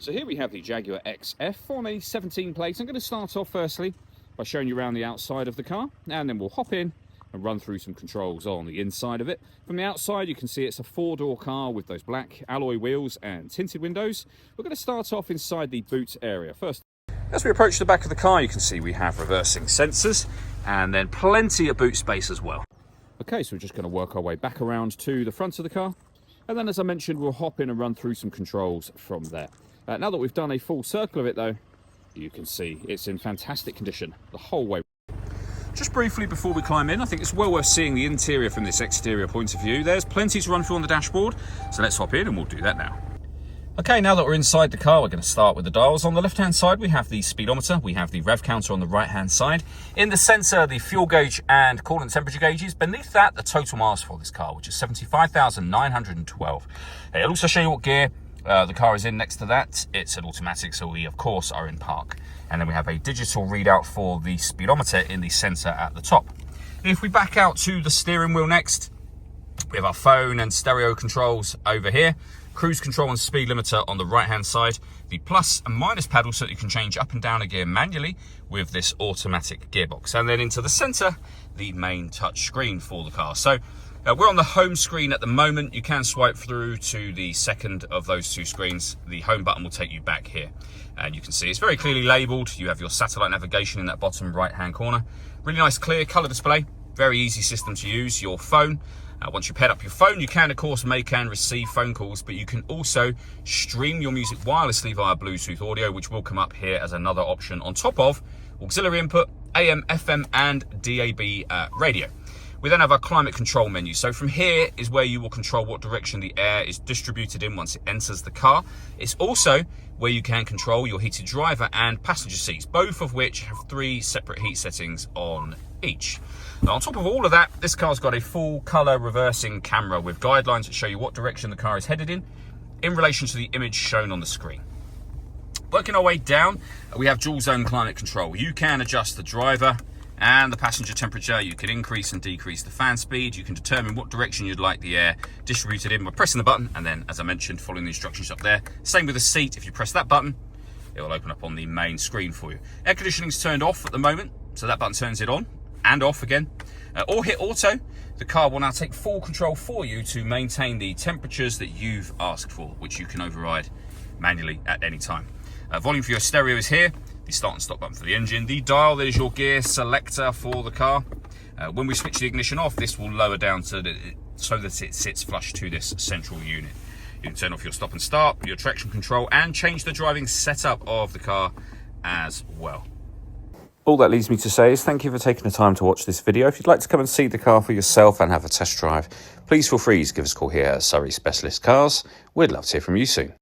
So here we have the Jaguar XF on a 17 plate. I'm going to start off firstly by showing you around the outside of the car, and then we'll hop in and run through some controls on the inside of it. From the outside you can see it's a four-door car with those black alloy wheels and tinted windows. We're going to start off inside the boot area first. As we approach the back of the car, you can see we have reversing sensors and then plenty of boot space as well. Okay, so we're just going to work our way back around to the front of the car, and then as I mentioned, we'll hop in and run through some controls from there. Now that we've done a full circle of it though, you can see it's in fantastic condition the whole way. Just briefly before we climb in, I think it's well worth seeing the interior from this exterior point of view. There's plenty to run through on the dashboard, so let's hop in and we'll do that now. Okay, now that we're inside the car, we're going to start with the dials. On the left-hand side, we have the speedometer. We have the rev counter on the right-hand side. In the centre, the fuel gauge and coolant temperature gauges. Beneath that, the total miles for this car, which is 75,912. It'll also show you what gear the car is in. Next to that, it's an automatic, so we, of course, are in park. And then we have a digital readout for the speedometer in the centre at the top. If we back out to the steering wheel next, we have our phone and stereo controls over here. Cruise control and speed limiter on the right hand side, the plus and minus paddle so that you can change up and down a gear manually with this automatic gearbox. And then into the center, the main touch screen for the car. So we're on the home screen at the moment. You can swipe through to the second of those two screens. The home button will take you back here, and you can see it's very clearly labeled. You have your satellite navigation in that bottom right hand corner. Really nice clear color display, very easy system to use. Your phone, once you paired up your phone, you can of course make and receive phone calls, but you can also stream your music wirelessly via Bluetooth audio, which will come up here as another option on top of auxiliary input, AM, FM and DAB radio. We then have our climate control menu. So from here is where you will control what direction the air is distributed in once it enters the car. It's also where you can control your heated driver and passenger seats, both of which have 3 separate heat settings on each. Now, on top of all of that, this car's got a full color reversing camera with guidelines that show you what direction the car is headed in relation to the image shown on the screen. Working our way down, we have dual zone climate control. You can adjust the driver and the passenger temperature. You can increase and decrease the fan speed. You can determine what direction you'd like the air distributed in by pressing the button, and then, as I mentioned, following the instructions up there. Same with the seat. If you press that button, it will open up on the main screen for you. Air conditioning is turned off at the moment, so that button turns it on and off again. Or hit auto. The car will now take full control for you to maintain the temperatures that you've asked for, which you can override manually at any time. Volume for your stereo is here. The start and stop button for the engine. The dial, that is your gear selector for the car. When we switch the ignition off, this will lower down so that it sits flush to this central unit. You can turn off your stop and start, your traction control, and change the driving setup of the car as well. All that leaves me to say is thank you for taking the time to watch this video. If you'd like to come and see the car for yourself and have a test drive, please feel free to give us a call here at Surrey Specialist Cars. We'd love to hear from you soon.